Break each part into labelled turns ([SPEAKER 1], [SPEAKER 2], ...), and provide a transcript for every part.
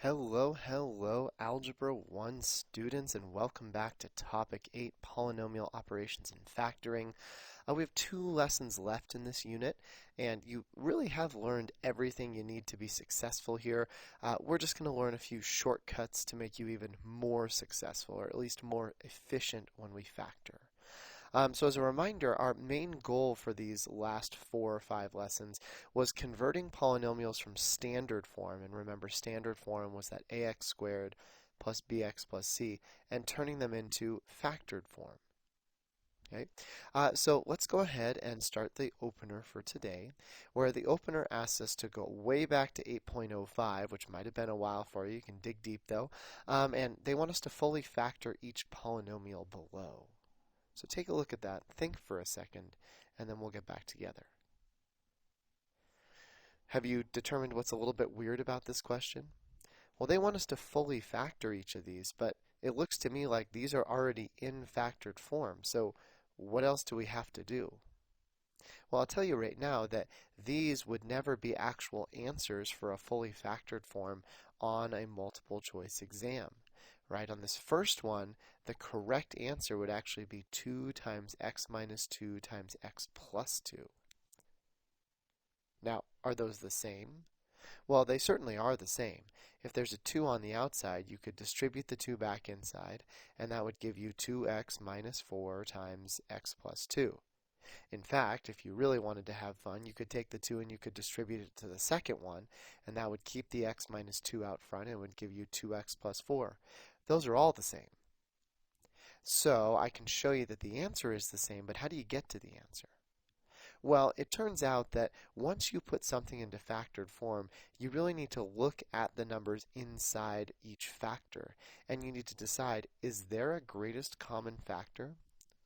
[SPEAKER 1] Hello, Algebra 1 students, and welcome back to Topic 8, Polynomial Operations and Factoring. We have 2 lessons left in this unit, and you really have learned everything you need to be successful here. We're just going to learn a few shortcuts to make you even more successful, or at least more efficient when we factor. So as a reminder, our main goal for these last 4 or 5 lessons was converting polynomials from standard form, and remember standard form was that ax squared plus bx plus c, and turning them into factored form. Okay, so let's go ahead and start the opener for today, where the opener asks us to go way back to 8.05, which might have been a while for you. You can dig deep though, and they want us to fully factor each polynomial below. So take a look at that, think for a second, and then we'll get back together. Have you determined what's a little bit weird about this question? Well, they want us to fully factor each of these, but it looks to me like these are already in factored form. So what else do we have to do? Well, I'll tell you right now that these would never be actual answers for a fully factored form on a multiple choice exam. Right, on this first one, the correct answer would actually be 2 times x minus 2 times x plus 2. Now, are those the same? Well, they certainly are the same. If there's a 2 on the outside, you could distribute the 2 back inside, and that would give you 2x minus 4 times x plus 2. In fact, if you really wanted to have fun, you could take the 2 and you could distribute it to the second one, and that would keep the x minus 2 out front and would give you 2x plus 4. Those are all the same. So I can show you that the answer is the same, but how do you get to the answer? Well, it turns out that once you put something into factored form, you really need to look at the numbers inside each factor, and you need to decide, is there a greatest common factor,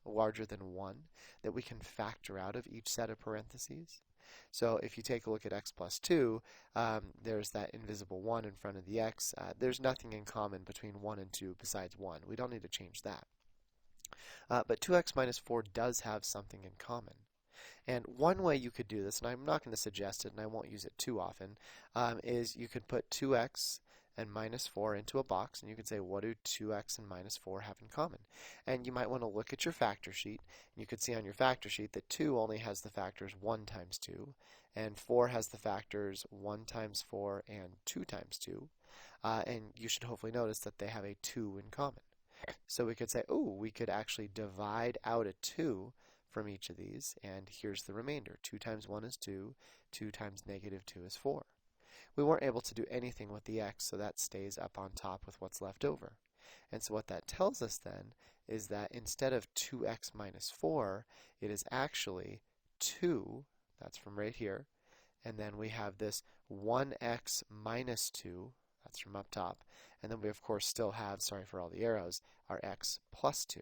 [SPEAKER 1] larger than 1, that we can factor out of each set of parentheses? So if you take a look at x plus 2, there's that invisible 1 in front of the x. There's nothing in common between 1 and 2 besides 1. We don't need to change that. But 2x minus 4 does have something in common. And one way you could do this, and I'm not going to suggest it and I won't use it too often, is you could put 2x and minus 4 into a box, and you could say, what do 2x and minus 4 have in common? And you might want to look at your factor sheet, and you could see on your factor sheet that 2 only has the factors 1 times 2, and 4 has the factors 1 times 4 and 2 times 2, and you should hopefully notice that they have a 2 in common. So we could say, oh, we could actually divide out a 2 from each of these, and here's the remainder. 2 times 1 is 2, 2 times negative 2 is 4. We weren't able to do anything with the x, so that stays up on top with what's left over. And so what that tells us then is that instead of 2x minus 4, it is actually 2, that's from right here, and then we have this 1x minus 2, that's from up top, and then we of course still have, sorry for all the arrows, our x plus 2.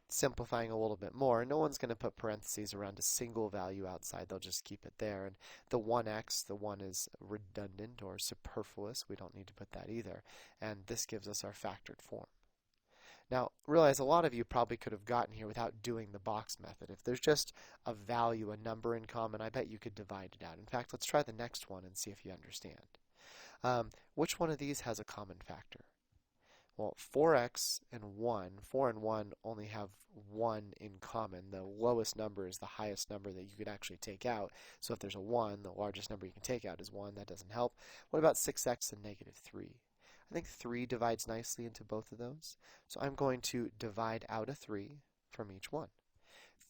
[SPEAKER 1] Simplifying a little bit more, no one's going to put parentheses around a single value outside. They'll just keep it there. And the 1x, the 1 is redundant or superfluous. We don't need to put that either. And this gives us our factored form. Now, realize a lot of you probably could have gotten here without doing the box method. If there's just a value, a number in common, I bet you could divide it out. In fact, let's try the next one and see if you understand. Which one of these has a common factor? Well, 4x and 1, 4 and 1 only have 1 in common. The lowest number is the highest number that you could actually take out. So if there's a 1, the largest number you can take out is 1. That doesn't help. What about 6x and negative 3? I think 3 divides nicely into both of those. So I'm going to divide out a 3 from each one.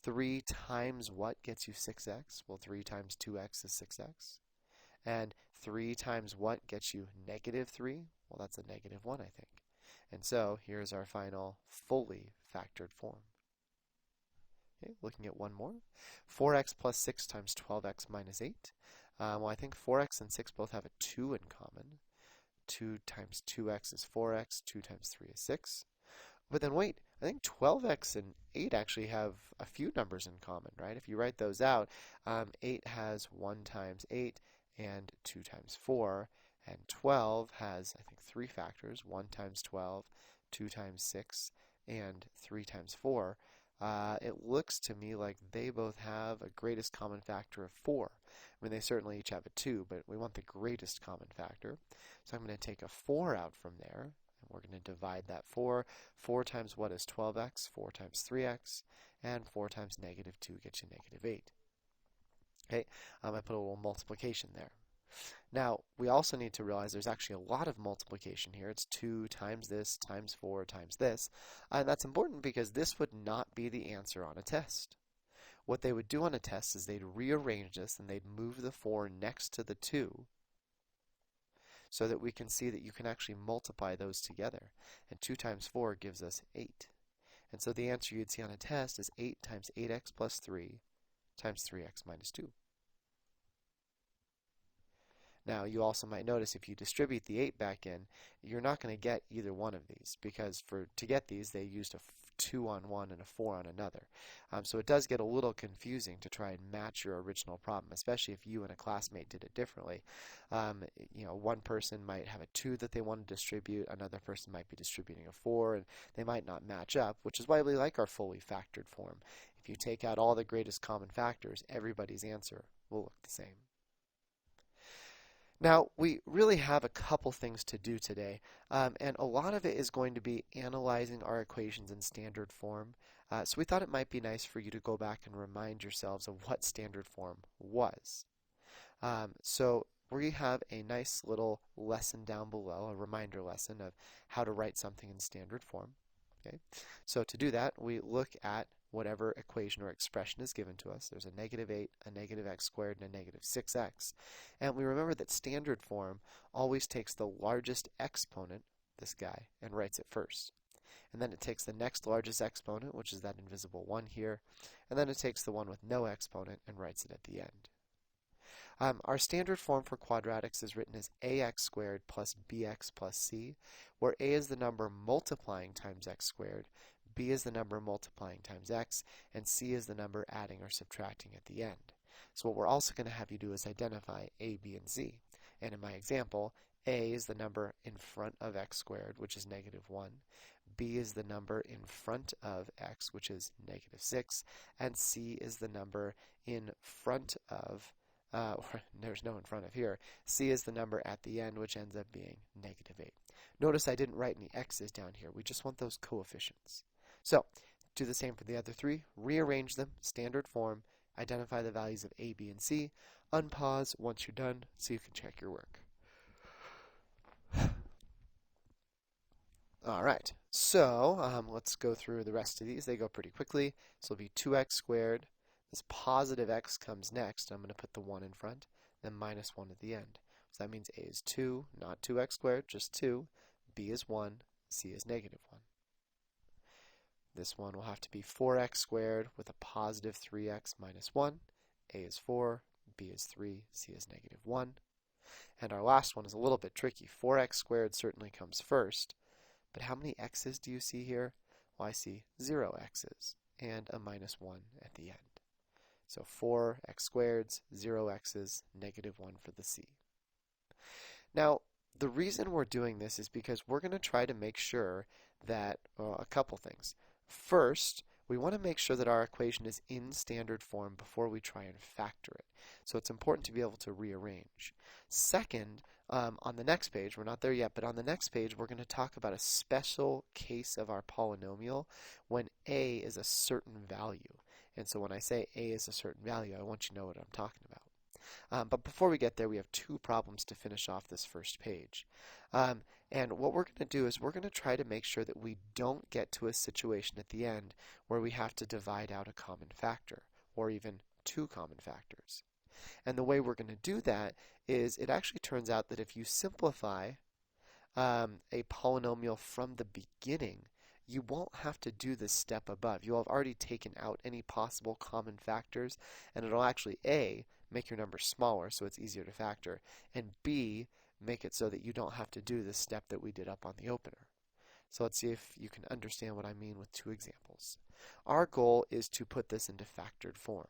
[SPEAKER 1] 3 times what gets you 6x? Well, 3 times 2x is 6x. And 3 times what gets you negative 3? Well, that's a negative 1, I think. And so here's our final fully factored form. Okay, looking at one more. 4x plus 6 times 12x minus 8. Well, I think 4x and 6 both have a 2 in common. 2 times 2x is 4x. 2 times 3 is 6. But then wait, I think 12x and 8 actually have a few numbers in common, right? If you write those out, 8 has 1 times 8 and 2 times 4. And 12 has, I think, 3 factors, 1 times 12, 2 times 6, and 3 times 4. It looks to me like they both have a greatest common factor of 4. I mean, they certainly each have a 2, but we want the greatest common factor. So I'm going to take a 4 out from there, and we're going to divide that 4. 4 times what is 12x? 4 times 3x, and 4 times negative 2 gets you negative 8. Okay, I put a little multiplication there. Now, we also need to realize there's actually a lot of multiplication here. It's 2 times this times 4 times this. And that's important because this would not be the answer on a test. What they would do on a test is they'd rearrange this and they'd move the 4 next to the 2 so that we can see that you can actually multiply those together. And 2 times 4 gives us 8. And so the answer you'd see on a test is 8 times 8x plus 3 times 3x minus 2. Now, you also might notice if you distribute the 8 back in, you're not going to get either one of these because to get these, they used a 2 on one and a 4 on another. So it does get a little confusing to try and match your original problem, especially if you and a classmate did it differently. One person might have a 2 that they want to distribute, another person might be distributing a 4, and they might not match up, which is why we like our fully factored form. If you take out all the greatest common factors, everybody's answer will look the same. Now, we really have a couple things to do today, and a lot of it is going to be analyzing our equations in standard form. So we thought it might be nice for you to go back and remind yourselves of what standard form was. So we have a nice little lesson down below, a reminder lesson of how to write something in standard form. Okay? So to do that, we look at whatever equation or expression is given to us. There's a negative 8, a negative x squared, and a negative 6x. And we remember that standard form always takes the largest exponent, this guy, and writes it first. And then it takes the next largest exponent, which is that invisible 1 here, and then it takes the one with no exponent and writes it at the end. Our standard form for quadratics is written as ax squared plus bx plus c, where a is the number multiplying times x squared, b is the number multiplying times x, and c is the number adding or subtracting at the end. So what we're also going to have you do is identify a, b, and c. And in my example, a is the number in front of x squared, which is negative 1. b is the number in front of x, which is negative 6. And c is the number in front of, there's no in front of here. C is the number at the end, which ends up being negative 8. Notice I didn't write any x's down here. We just want those coefficients. So, do the same for the other three. Rearrange them, standard form, identify the values of a, b, and c. Unpause once you're done so you can check your work. Alright, so let's go through the rest of these. They go pretty quickly. So it'll be 2x squared. This positive x comes next. I'm going to put the 1 in front, then minus 1 at the end. So that means a is 2, not 2x squared, just 2. B is 1, c is negative 1. This one will have to be 4x squared with a positive 3x minus 1. A is 4, b is 3, c is negative 1. And our last one is a little bit tricky. 4x squared certainly comes first, but how many x's do you see here? Well, I see 0 x's and a minus 1 at the end. So 4x squareds, 0 x's, negative 1 for the c. Now, the reason we're doing this is because we're going to try to make sure that, a couple things. First, we want to make sure that our equation is in standard form before we try and factor it. So it's important to be able to rearrange. Second, on the next page, we're not there yet, but on the next page we're going to talk about a special case of our polynomial when a is a certain value. And so when I say a is a certain value, I want you to know what I'm talking about. But before we get there, we have two problems to finish off this first page. And what we're going to do is we're going to try to make sure that we don't get to a situation at the end where we have to divide out a common factor, or even two common factors. And the way we're going to do that is it actually turns out that if you simplify a polynomial from the beginning, you won't have to do this step above. You'll have already taken out any possible common factors, and it'll actually A, make your number smaller so it's easier to factor, and B, make it so that you don't have to do this step that we did up on the opener. So let's see if you can understand what I mean with two examples. Our goal is to put this into factored form.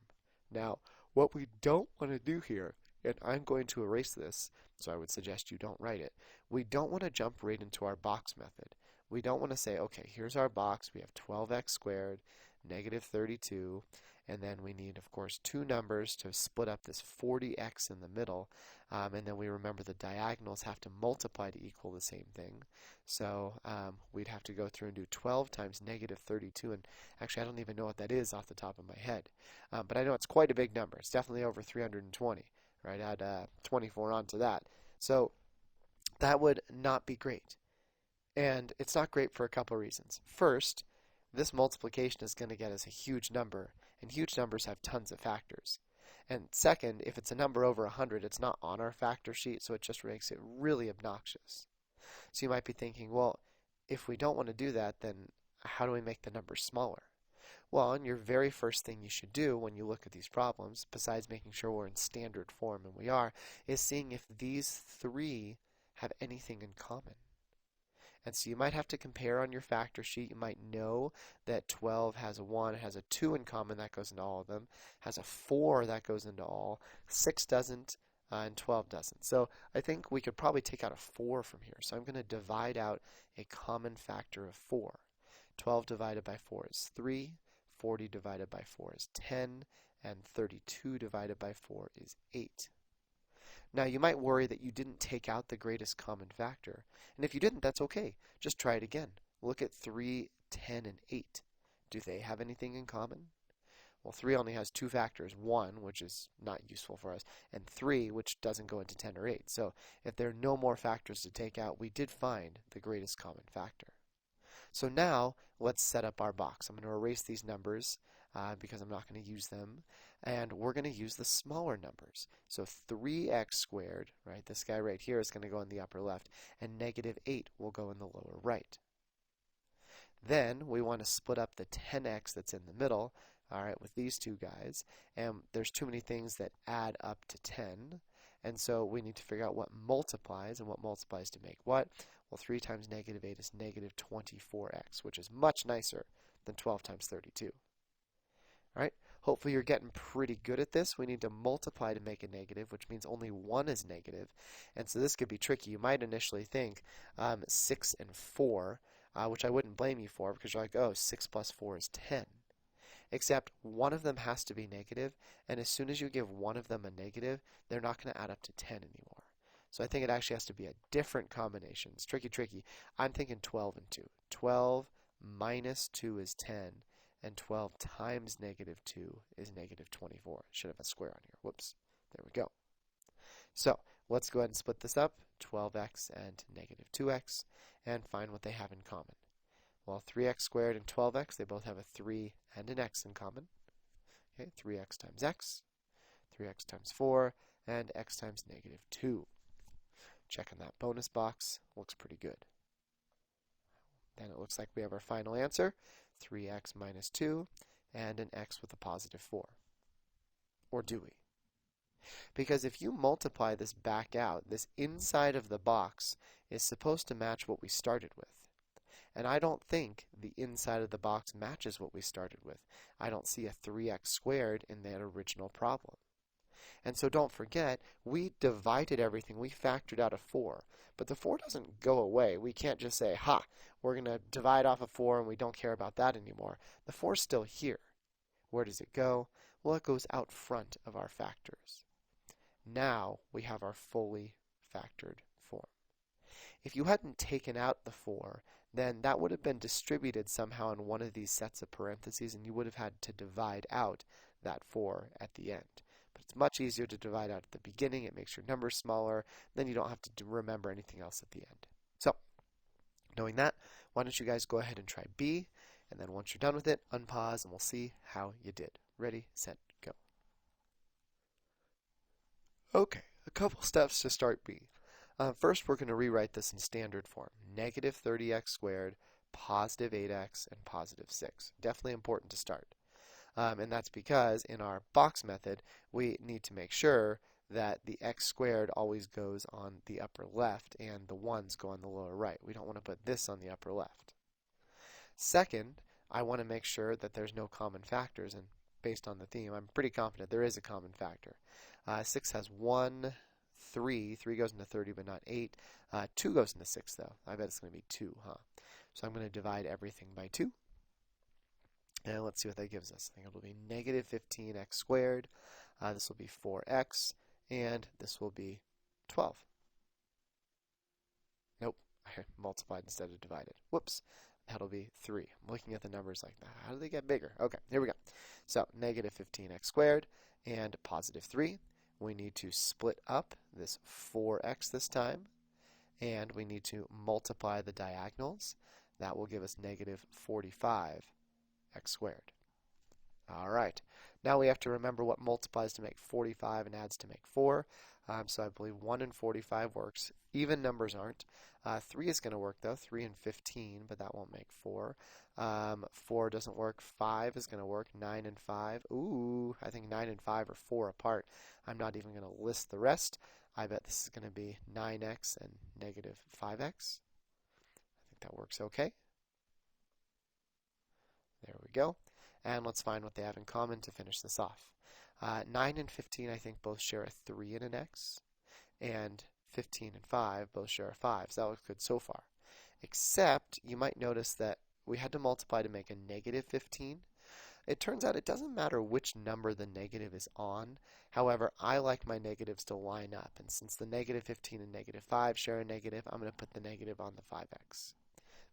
[SPEAKER 1] Now, what we don't want to do here, and I'm going to erase this, so I would suggest you don't write it, we don't want to jump right into our box method. We don't want to say, okay, here's our box, we have 12x squared, negative 32, and then we need, of course, two numbers to split up this 40x in the middle, and then we remember the diagonals have to multiply to equal the same thing. So we'd have to go through and do 12 times negative 32, and actually I don't even know what that is off the top of my head, but I know it's quite a big number. It's definitely over 320, right? Add 24 onto that. So that would not be great. And it's not great for a couple of reasons. First, this multiplication is going to get us a huge number, and huge numbers have tons of factors. And second, if it's a number over 100, it's not on our factor sheet, so it just makes it really obnoxious. So you might be thinking, well, if we don't want to do that, then how do we make the number smaller? Well, and your very first thing you should do when you look at these problems, besides making sure we're in standard form, and we are, is seeing if these three have anything in common. And so you might have to compare on your factor sheet. You might know that 12 has a 1, it has a 2 in common, that goes into all of them, has a 4, that goes into all, 6 doesn't, and 12 doesn't. So I think we could probably take out a 4 from here. So I'm going to divide out a common factor of 4. 12 divided by 4 is 3, 40 divided by 4 is 10, and 32 divided by 4 is 8. Now, you might worry that you didn't take out the greatest common factor. And if you didn't, that's okay. Just try it again. Look at 3, 10, and 8. Do they have anything in common? Well, 3 only has two factors, 1, which is not useful for us, and 3, which doesn't go into 10 or 8. So if there are no more factors to take out, we did find the greatest common factor. So now, let's set up our box. I'm going to erase these numbers because I'm not going to use them. And we're going to use the smaller numbers. So 3x squared, right, this guy right here is going to go in the upper left, and negative 8 will go in the lower right. Then we want to split up the 10x that's in the middle, all right, with these two guys. And there's too many things that add up to 10. And so we need to figure out what multiplies, and what multiplies to make what. Well, 3 times negative 8 is negative 24x, which is much nicer than 12 times 32. All right? Hopefully you're getting pretty good at this. We need to multiply to make a negative, which means only 1 is negative. And so this could be tricky. You might initially think 6 and 4, which I wouldn't blame you for, because you're like, oh, 6 plus 4 is 10. Except one of them has to be negative, and as soon as you give one of them a negative, they're not going to add up to 10 anymore. So I think it actually has to be a different combination. It's tricky, tricky. I'm thinking 12 and 2. 12 minus 2 is 10, and 12 times negative 2 is negative 24. Should have a square on here. Whoops. There we go. So let's go ahead and split this up, 12x and negative 2x, and find what they have in common. Well, 3x squared and 12x, they both have a 3 and an x in common. Okay, 3x times x, 3x times 4, and x times negative 2. Checking that bonus box, looks pretty good. Then it looks like we have our final answer, 3x minus 2, and an x with a positive 4. Or do we? Because if you multiply this back out, this inside of the box is supposed to match what we started with. And I don't think the inside of the box matches what we started with. I don't see a 3x squared in that original problem. And so don't forget, we divided everything. We factored out a 4. But the 4 doesn't go away. We can't just say, ha, we're going to divide off a 4 and we don't care about that anymore. The 4 is still here. Where does it go? Well, it goes out front of our factors. Now we have our fully factored form. If you hadn't taken out the 4, then that would have been distributed somehow in one of these sets of parentheses, and you would have had to divide out that 4 at the end. But it's much easier to divide out at the beginning. It makes your numbers smaller. Then you don't have to remember anything else at the end. So, knowing that, why don't you guys go ahead and try B, and then once you're done with it, unpause, and we'll see how you did. Ready, set, go. Okay, a couple steps to start B. First, we're going to rewrite this in standard form. Negative 30x squared, positive 8x, and positive 6. Definitely important to start. And that's because in our box method, we need to make sure that the x squared always goes on the upper left and the 1's go on the lower right. We don't want to put this on the upper left. Second, I want to make sure that there's no common factors, and based on the theme, I'm pretty confident there is a common factor. 6 has 1, 3. 3 goes into 30, but not 8. 2 goes into 6, though. I bet it's going to be 2, huh? So I'm going to divide everything by 2. And let's see what that gives us. I think it'll be negative 15x squared. This will be 4x, and this will be 12. Nope, I multiplied instead of divided. Whoops, that'll be 3. I'm looking at the numbers like that. How do they get bigger? Okay, here we go. So negative 15x squared and positive 3. We need to split up this 4x this time, and we need to multiply the diagonals. That will give us negative 45x squared. All right. Now we have to remember what multiplies to make 45 and adds to make 4. So I believe 1 and 45 works. Even numbers aren't. 3 is going to work, though. 3 and 15, but that won't make 4. 4 doesn't work. 5 is going to work. 9 and 5. Ooh, I think 9 and 5 are 4 apart. I'm not even going to list the rest. I bet this is going to be 9x and negative 5x. I think that works okay. There we go. And let's find what they have in common to finish this off. 9 and 15, I think, both share a 3 and an x. And 15 and 5 both share a 5. So that looks good so far. Except, you might notice that we had to multiply to make a negative 15. It turns out it doesn't matter which number the negative is on. However, I like my negatives to line up. And since the negative 15 and negative 5 share a negative, I'm going to put the negative on the 5x.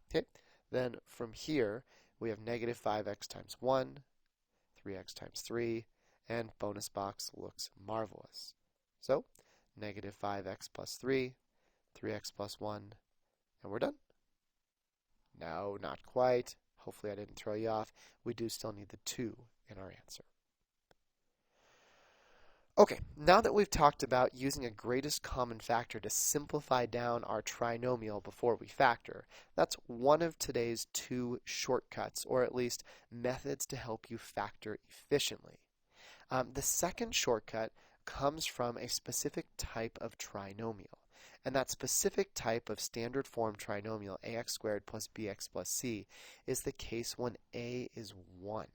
[SPEAKER 1] Okay, then from here, we have negative 5x times 1, 3x times 3, and bonus box looks marvelous. So, negative 5x plus 3, 3x plus 1, and we're done. No, not quite. Hopefully I didn't throw you off. We do still need the 2 in our answer. Okay, now that we've talked about using a greatest common factor to simplify down our trinomial before we factor, that's one of today's 2 shortcuts, or at least methods to help you factor efficiently. The second shortcut comes from a specific type of trinomial. And that specific type of standard form trinomial, ax squared plus bx plus c, is the case when a is 1.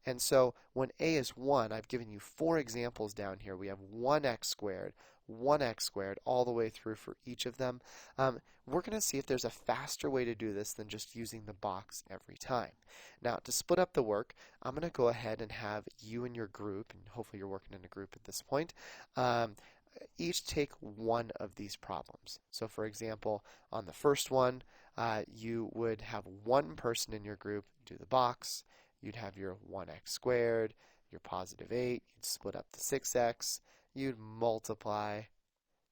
[SPEAKER 1] And so when a is 1, I've given you 4 examples down here. We have 1x squared, all the way through for each of them. We're going to see if there's a faster way to do this than just using the box every time. Now, to split up the work, I'm going to go ahead and have you and your group, and hopefully you're working in a group at this point, each take one of these problems. So for example, on the first one, you would have one person in your group do the box. You'd have your 1x squared, your positive 8, you'd split up the 6x, you'd multiply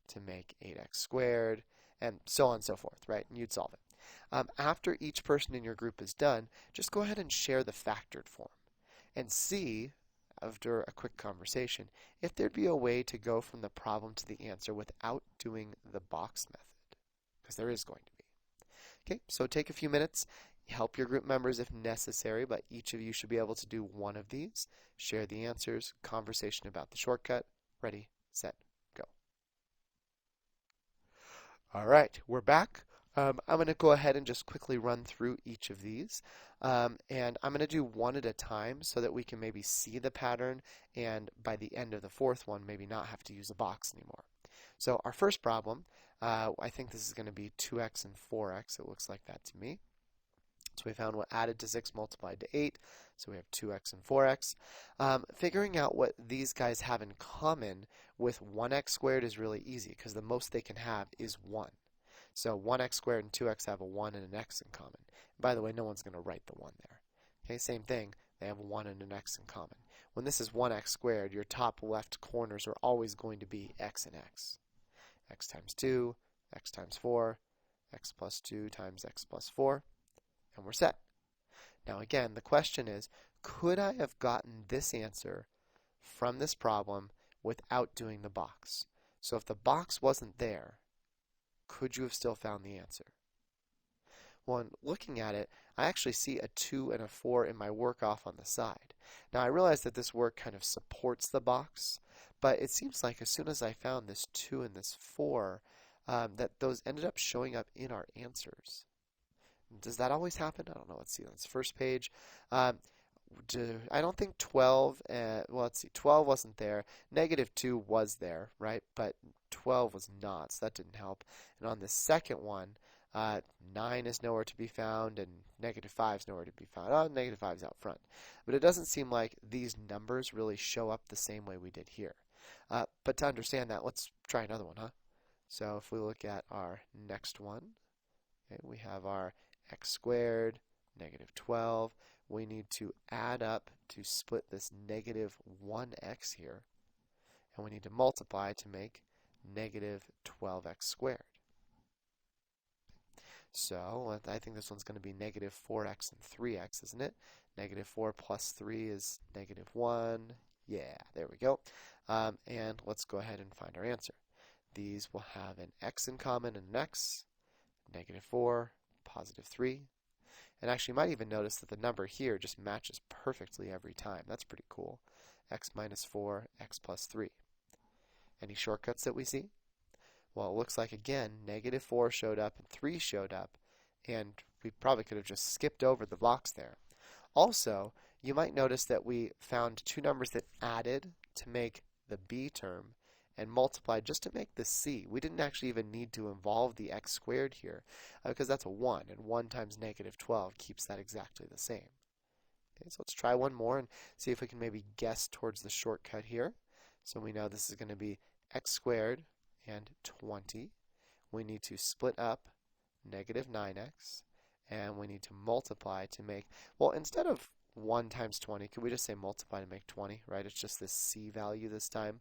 [SPEAKER 1] to make 8x squared, and so on and so forth, right? And you'd solve it. After each person in your group is done, just go ahead and share the factored form and see, after a quick conversation, if there'd be a way to go from the problem to the answer without doing the box method, because there is going to be. Okay, so take a few minutes. Help your group members if necessary, but each of you should be able to do one of these. Share the answers, conversation about the shortcut. Ready, set, go. All right, we're back. I'm going to go ahead and just quickly run through each of these. And I'm going to do one at a time so that we can maybe see the pattern, and by the end of the fourth one, maybe not have to use a box anymore. So our first problem, I think this is going to be 2x and 4x. It looks like that to me. So we found what added to 6 multiplied to 8. So we have 2x and 4x. Figuring out what these guys have in common with 1x squared is really easy because the most they can have is 1. So 1x squared and 2x have a 1 and an x in common. By the way, no one's going to write the 1 there. Okay, same thing. They have a 1 and an x in common. When this is 1x squared, your top left corners are always going to be x and x. X times 2, x times 4, x plus 2 times x plus 4. And we're set. Now again, the question is, could I have gotten this answer from this problem without doing the box? So if the box wasn't there, could you have still found the answer? Well, in looking at it, I actually see a 2 and a 4 in my work off on the side. Now I realize that this work kind of supports the box, but it seems like as soon as I found this 2 and this 4, that those ended up showing up in our answers. Does that always happen? I don't know. Let's see. That's first page. I don't think 12, well, let's see. 12 wasn't there. Negative 2 was there, right? But 12 was not, so that didn't help. And on the second one, Uh, 9 is nowhere to be found, and negative 5 is nowhere to be found. Oh, negative 5 is out front. But it doesn't seem like these numbers really show up the same way we did here. But to understand that, let's try another one, huh? So if we look at our next one, okay, we have our x squared, negative 12. We need to add up to split this negative 1x here, and we need to multiply to make negative 12x squared. So I think this one's going to be negative 4x and 3x, isn't it? Negative 4 plus 3 is negative 1. Yeah, there we go. And let's go ahead and find our answer. These will have an x in common and an x, negative 4, positive 3. And actually, you might even notice that the number here just matches perfectly every time. That's pretty cool. X minus 4, x plus 3. Any shortcuts that we see? Well, it looks like, again, negative 4 showed up and 3 showed up, and we probably could have just skipped over the box there. Also, you might notice that we found two numbers that added to make the b term and multiplied just to make the c. We didn't actually even need to involve the x squared here because that's a 1, and 1 times negative 12 keeps that exactly the same. Okay, so let's try one more and see if we can maybe guess towards the shortcut here. So we know this is going to be x squared and 20. We need to split up negative 9x, and we need to multiply to make, well, instead of 1 times 20, could we just say multiply to make 20, right? It's just this c value this time.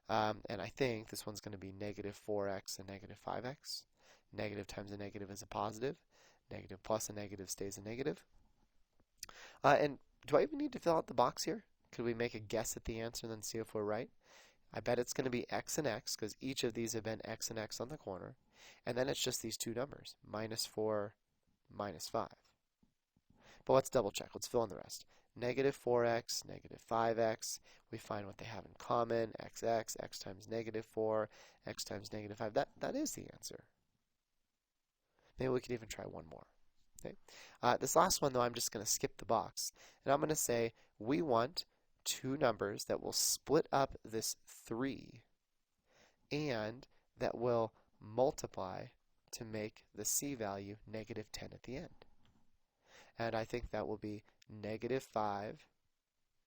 [SPEAKER 1] And I think this one's going to be negative 4x and negative 5x. Negative times a negative is a positive. Negative plus a negative stays a negative. And do I even need to fill out the box here? Could we make a guess at the answer and then see if we're right? I bet it's going to be x and x, because each of these have been x and x on the corner. And then it's just these two numbers, minus 4, minus 5. But let's double check. Let's fill in the rest. Negative 4x, negative 5x. We find what they have in common, xx, x times negative 4, x times negative 5. That is the answer. Maybe we could even try one more. Okay. This last one, though, I'm just going to skip the box. And I'm going to say we want two numbers that will split up this 3 and that will multiply to make the c value negative 10 at the end. And I think that will be negative 5.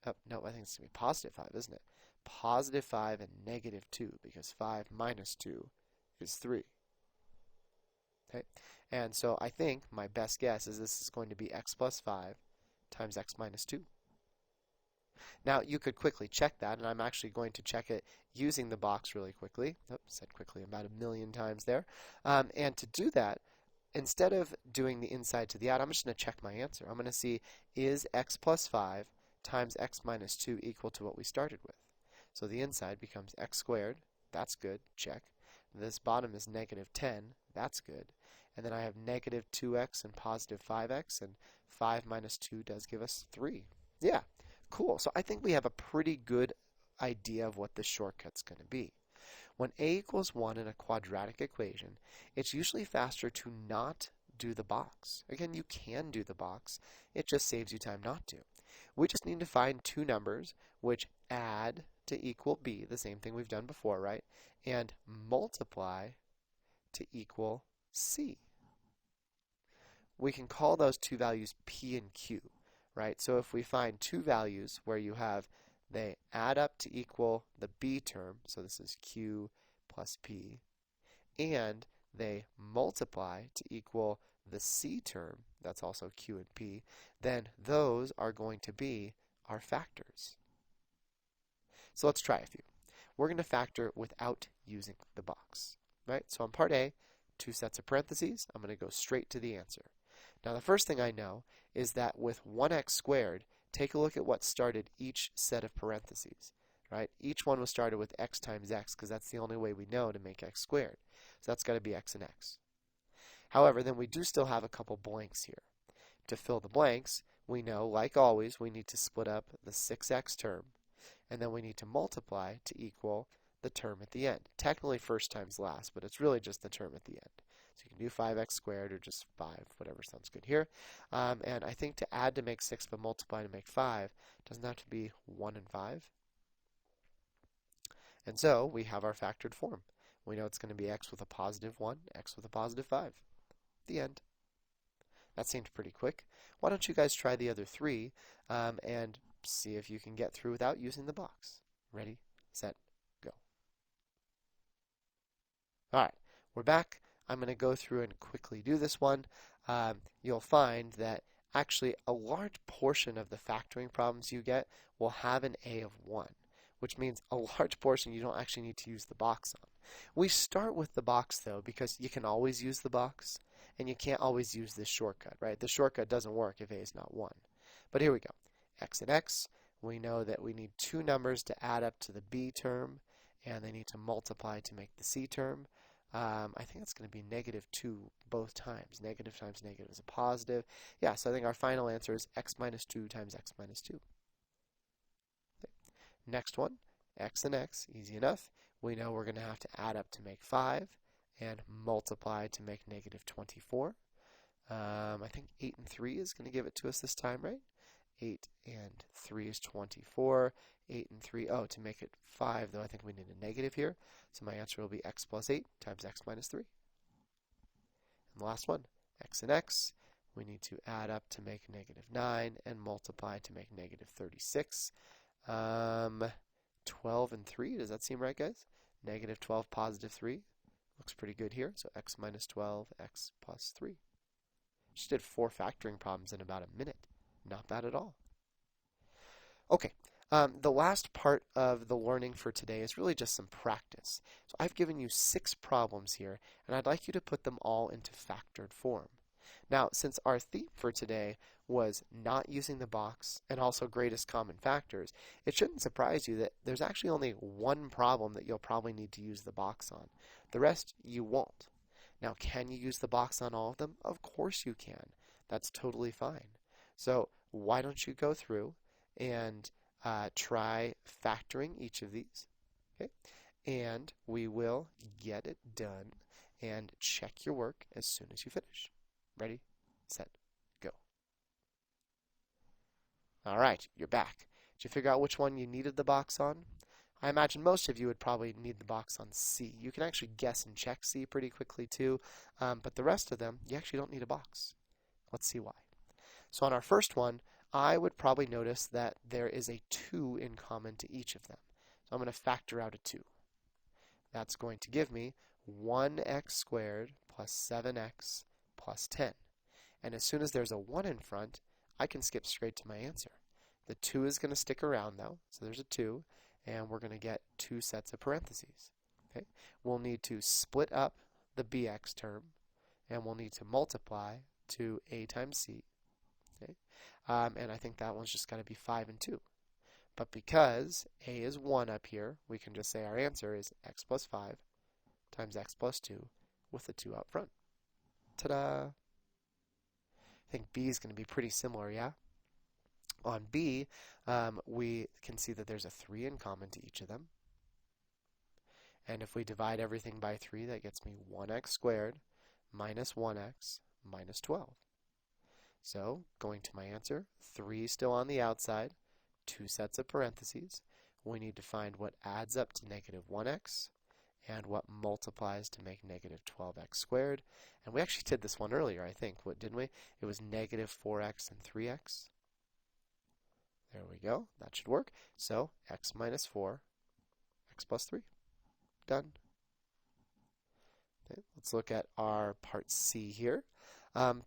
[SPEAKER 1] Oh, no, I think it's going to be positive 5, isn't it? Positive 5 and negative 2, because 5 minus 2 is 3. Okay, and so I think my best guess is this is going to be x plus 5 times x minus 2. Now, you could quickly check that, and I'm actually going to check it using the box really quickly. Oops, said quickly about a million times there. And to do that, instead of doing the inside to the out, I'm just going to check my answer. I'm going to see, is x plus 5 times x minus 2 equal to what we started with? So the inside becomes x squared. That's good. Check. This bottom is negative 10. That's good. And then I have negative 2x and positive 5x, and 5 minus 2 does give us 3. Yeah, cool. So I think we have a pretty good idea of what this shortcut's going to be. When a equals 1 in a quadratic equation, it's usually faster to not do the box. Again, you can do the box. It just saves you time not to. We just need to find two numbers which add to equal b, the same thing we've done before, right? And multiply to equal c. We can call those two values p and q, right? So if we find two values where you have they add up to equal the b term, so this is q plus p, and they multiply to equal the c term, that's also q and p, then those are going to be our factors. So let's try a few. We're going to factor without using the box, right? So on part A, two sets of parentheses, I'm going to go straight to the answer. Now the first thing I know is that with 1x squared, take a look at what started each set of parentheses, right? Each one was started with x times x, because that's the only way we know to make x squared. So that's got to be x and x. However, then we do still have a couple blanks here. To fill the blanks, we know, like always, we need to split up the 6x term, and then we need to multiply to equal the term at the end. Technically first times last, but it's really just the term at the end. So you can do 5x squared or just 5, whatever sounds good here. And I think to add to make 6 but multiply to make 5 doesn't have to be 1 and 5. And so we have our factored form. We know it's going to be x with a positive 1, x with a positive 5. The end. That seemed pretty quick. Why don't you guys try the other three and see if you can get through without using the box? Ready, set, go. All right, we're back. I'm going to go through and quickly do this one. You'll find that actually a large portion of the factoring problems you get will have an a of 1, which means a large portion you don't actually need to use the box on. We start with the box, though, because you can always use the box, and you can't always use this shortcut, right? The shortcut doesn't work if a is not 1. But here we go. X and x, we know that we need two numbers to add up to the b term, and they need to multiply to make the c term. I think it's going to be -2 both times. Negative times negative is a positive. Yeah, so I think our final answer is x minus 2 times x minus 2. Okay. Next one, x and x, easy enough. We know we're going to have to add up to make 5 and multiply to make -24. I think 8 and 3 is going to give it to us this time, right? 8 and 3 is 24. 8 and 3, oh, to make it 5, though, I think we need a negative here. So my answer will be x plus 8 times x minus 3. And the last one, x and x, we need to add up to make -9 and multiply to make -36. 12 and 3, does that seem right, guys? -12, positive 3. Looks pretty good here. So x minus 12, x plus 3. Just did 4 factoring problems in about a minute. Not bad at all. Okay, the last part of the learning for today is really just some practice. So I've given you 6 problems here, and I'd like you to put them all into factored form. Now, since our theme for today was not using the box and also greatest common factors, it shouldn't surprise you that there's actually only one problem that you'll probably need to use the box on. The rest you won't. Now, can you use the box on all of them? Of course you can. That's totally fine. So why don't you go through and try factoring each of these, okay? And we will get it done and check your work as soon as you finish. Ready, set, go. All right, you're back. Did you figure out which one you needed the box on? I imagine most of you would probably need the box on C. You can actually guess and check C pretty quickly too, but the rest of them, you actually don't need a box. Let's see why. So on our first one, I would probably notice that there is a 2 in common to each of them. So I'm going to factor out a 2. That's going to give me 1x squared plus 7x plus 10. And as soon as there's a 1 in front, I can skip straight to my answer. The 2 is going to stick around though, so there's a 2, and we're going to get 2 sets of parentheses. Okay? We'll need to split up the bx term, and we'll need to multiply to a times c. Okay? And I think that one's just got to be 5 and 2. But because a is 1 up here, we can just say our answer is x plus 5 times x plus 2 with the 2 out front. Ta-da! I think b is going to be pretty similar, yeah? On b, we can see that there's a 3 in common to each of them. And if we divide everything by 3, that gets me 1x squared minus 1x minus 12. So, going to my answer, 3 still on the outside, 2 sets of parentheses. We need to find what adds up to -1x and what multiplies to make -12x squared. And we actually did this one earlier, I think, didn't we? It was -4x and 3x. There we go. That should work. So, x minus 4, x plus 3. Done. Okay, let's look at our part C here.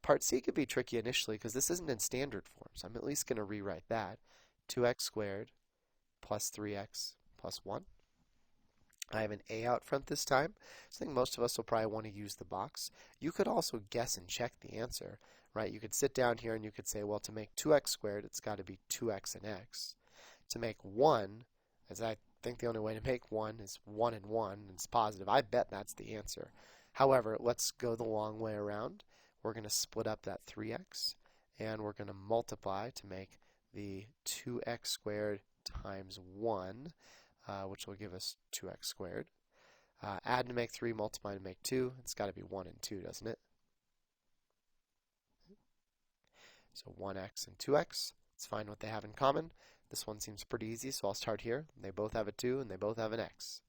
[SPEAKER 1] Part C could be tricky initially because this isn't in standard form, so I'm at least going to rewrite that. 2x squared plus 3x plus 1. I have an a out front this time, so I think most of us will probably want to use the box. You could also guess and check the answer, right? You could sit down here and you could say, well, to make 2x squared, it's got to be 2x and x. To make 1, as I think the only way to make 1 is 1 and 1, and it's positive. I bet that's the answer. However, let's go the long way around. We're going to split up that 3x, and we're going to multiply to make the 2x squared times 1, which will give us 2x squared. Add to make 3, multiply to make 2. It's got to be 1 and 2, doesn't it? So 1x and 2x. Let's find what they have in common. This one seems pretty easy, so I'll start here. They both have a 2, and they both have an x.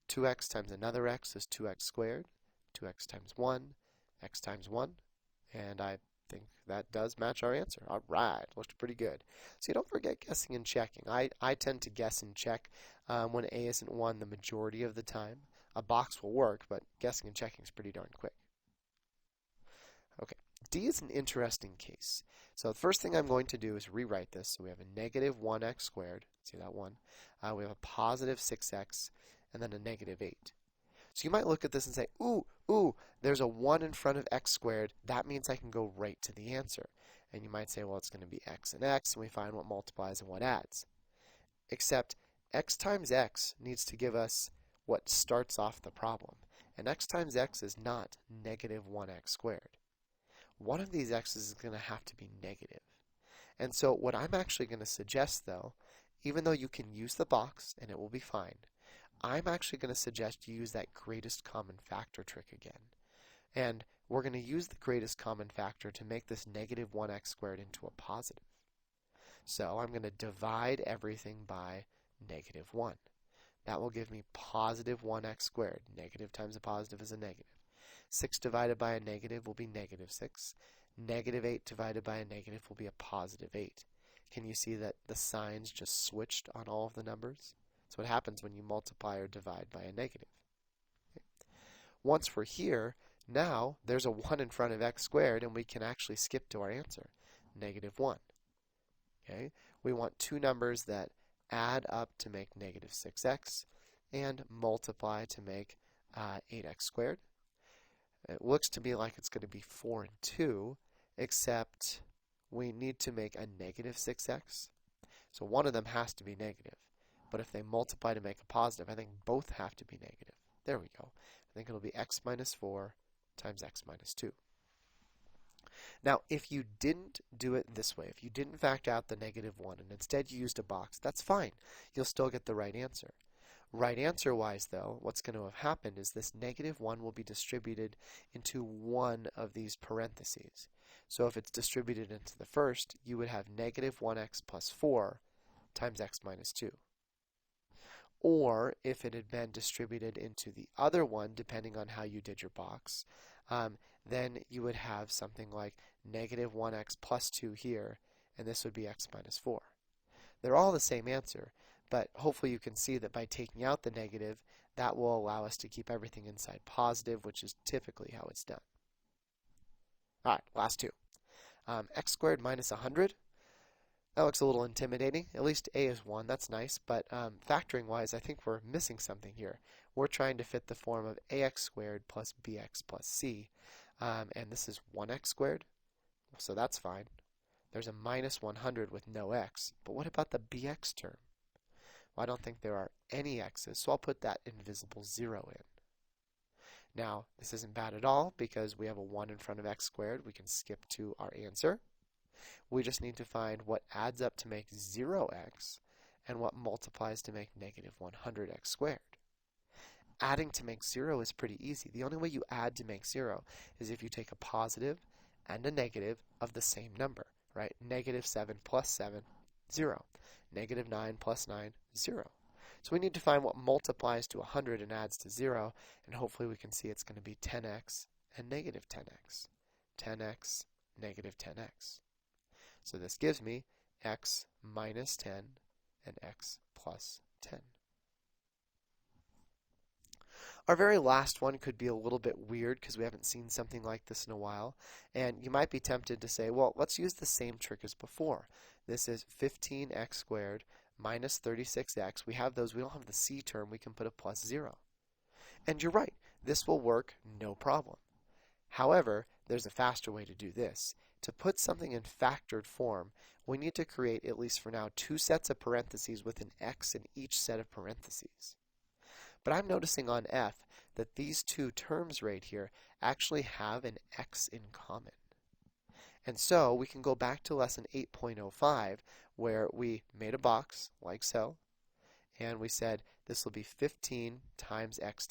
[SPEAKER 1] 2x times another x is 2x squared. 2x times 1. x times 1, and I think that does match our answer. All right, looked pretty good. So you don't forget guessing and checking. I tend to guess and check when a isn't 1 the majority of the time. A box will work, but guessing and checking is pretty darn quick. Okay, D is an interesting case. So the first thing I'm going to do is rewrite this. So we have a negative 1x squared. See that 1? We have a positive 6x, and then a negative 8. So you might look at this and say, ooh, there's a 1 in front of x squared. That means I can go right to the answer. And you might say, well, it's going to be x, and we find what multiplies and what adds. Except x times x needs to give us what starts off the problem. And x times x is not negative 1x squared. One of these x's is going to have to be negative. And so what I'm actually going to suggest, though, even though you can use the box and it will be fine, I'm actually going to suggest you use that greatest common factor trick again. And we're going to use the greatest common factor to make this negative 1x squared into a positive. So I'm going to divide everything by negative 1. That will give me positive 1x squared. Negative times a positive is a negative. 6 divided by a negative will be negative 6. Negative 8 divided by a negative will be a positive 8. Can you see that the signs just switched on all of the numbers? That's what happens when you multiply or divide by a negative. Okay. Once we're here, now there's a 1 in front of x squared, and we can actually skip to our answer, negative 1. Okay? We want two numbers that add up to make negative 6x and multiply to make 8x squared. It looks to me like it's going to be 4 and 2, except we need to make a negative 6x. So one of them has to be negative. But if they multiply to make a positive, I think both have to be negative. There we go. I think it'll be x minus 4 times x minus 2. Now, if you didn't do it this way, if you didn't factor out the negative 1 and instead you used a box, that's fine. You'll still get the right answer. Right answer-wise, though, what's going to have happened is this negative 1 will be distributed into one of these parentheses. So if it's distributed into the first, you would have negative 1x plus 4 times x minus 2. Or if it had been distributed into the other one, depending on how you did your box, then you would have something like negative 1x plus 2 here, and this would be x minus 4. They're all the same answer, but hopefully you can see that by taking out the negative, that will allow us to keep everything inside positive, which is typically how it's done. All right, last two. X squared minus 100. That looks a little intimidating. At least a is 1. That's nice. But factoring-wise, I think we're missing something here. We're trying to fit the form of ax squared plus bx plus c. And this is 1x squared. So that's fine. There's a minus 100 with no x. But what about the bx term? Well, I don't think there are any x's, so I'll put that invisible 0 in. Now, this isn't bad at all because we have a 1 in front of x squared. We can skip to our answer. We just need to find what adds up to make 0x and what multiplies to make negative 100x squared. Adding to make 0 is pretty easy. The only way you add to make 0 is if you take a positive and a negative of the same number, right? Negative 7 plus 7, 0. Negative 9 plus 9, 0. So we need to find what multiplies to 100 and adds to 0, and hopefully we can see it's going to be 10x and negative 10x. 10x, negative 10x. So this gives me x minus 10 and x plus 10. Our very last one could be a little bit weird because we haven't seen something like this in a while. And you might be tempted to say, well, let's use the same trick as before. This is 15x squared minus 36x. We have those. We don't have the c term. We can put a plus 0. And you're right. This will work no problem. However, there's a faster way to do this. To put something in factored form, we need to create, at least for now, two sets of parentheses with an x in each set of parentheses. But I'm noticing on f that these two terms right here actually have an x in common. And so we can go back to lesson 8.05 where we made a box like so, and we said this will be 15 times x,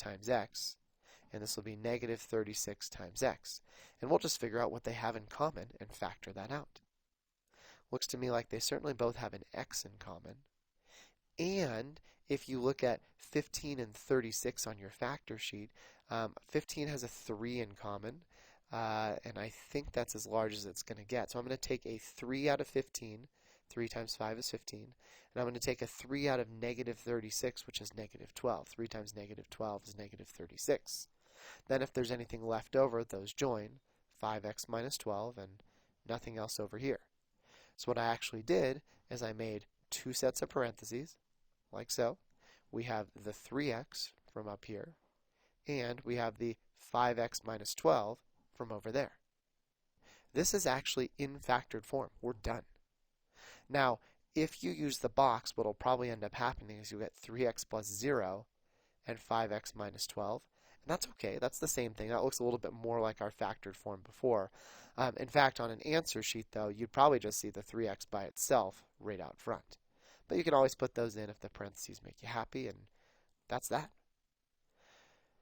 [SPEAKER 1] and this will be negative 36 times x. And we'll just figure out what they have in common and factor that out. Looks to me like they certainly both have an x in common. And if you look at 15 and 36 on your factor sheet, 15 has a 3 in common, and I think that's as large as it's going to get. So I'm going to take a 3 out of 15. 3 times 5 is 15. And I'm going to take a 3 out of negative 36, which is negative 12. 3 times negative 12 is negative 36. Then if there's anything left over, those join. 5x minus 12 and nothing else over here. So what I actually did is I made two sets of parentheses, like so. We have the 3x from up here, and we have the 5x minus 12 from over there. This is actually in factored form. We're done. Now, if you use the box, what will probably end up happening is you'll get 3x plus 0 and 5x minus 12. And that's okay. That's the same thing. That looks a little bit more like our factored form before. In fact, on an answer sheet, though, you'd probably just see the 3x by itself right out front. But you can always put those in if the parentheses make you happy, and that's that.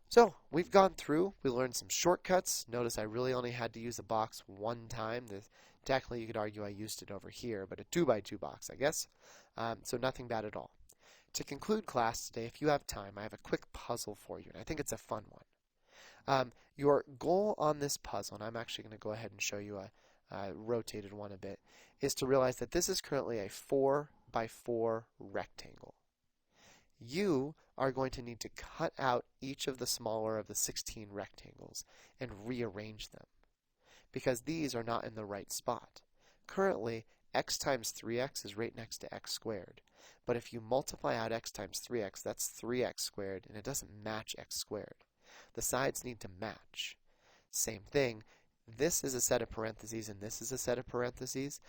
[SPEAKER 1] So we've gone through, we learned some shortcuts. Notice I really only had to use a box one time. Technically, you could argue I used it over here, but a 2x2 box, I guess. So nothing bad at all. To conclude class today, if you have time, I have a quick puzzle for you, and I think it's a fun one. Your goal on this puzzle, and I'm actually going to go ahead and show you a rotated one a bit, is to realize that this is currently a 4x4 rectangle. You are going to need to cut out each of the smaller of the 16 rectangles and rearrange them, because these are not in the right spot. Currently, x times 3x is right next to x squared. But if you multiply out x times 3x, that's 3x squared, and it doesn't match x squared. The sides need to match. Same thing. This is a set of parentheses, and this is a set of parentheses.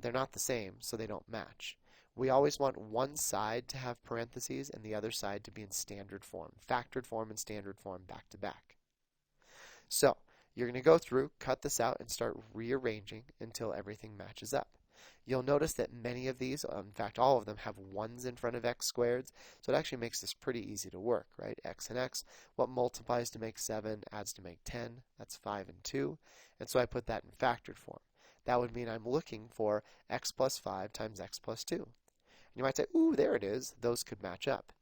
[SPEAKER 1] They're not the same, so they don't match. We always want one side to have parentheses and the other side to be in standard form, factored form and standard form back to back. So you're going to go through, cut this out, and start rearranging until everything matches up. You'll notice that many of these, in fact all of them, have 1's in front of x squareds, so it actually makes this pretty easy to work, right? X and x, what multiplies to make 7 adds to make 10, that's 5 and 2, and so I put that in factored form. That would mean I'm looking for x plus 5 times x plus 2. And you might say, ooh, there it is, those could match up.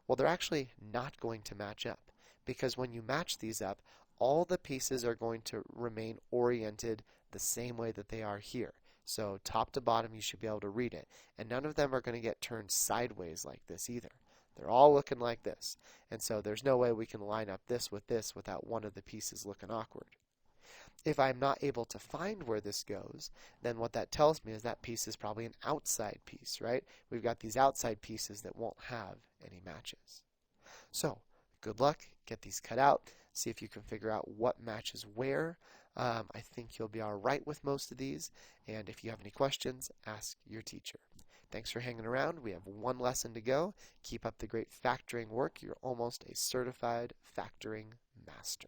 [SPEAKER 1] Well, they're actually not going to match up, because when you match these up, all the pieces are going to remain oriented the same way that they are here. So top to bottom, you should be able to read it. And none of them are going to get turned sideways like this either. They're all looking like this. And so there's no way we can line up this without one of the pieces looking awkward. If I'm not able to find where this goes, then what that tells me is that piece is probably an outside piece, right? We've got these outside pieces that won't have any matches. So, good luck. Get these cut out. See if you can figure out what matches where. I think you'll be all right with most of these. And if you have any questions, ask your teacher. Thanks for hanging around. We have one lesson to go. Keep up the great factoring work. You're almost a certified factoring master.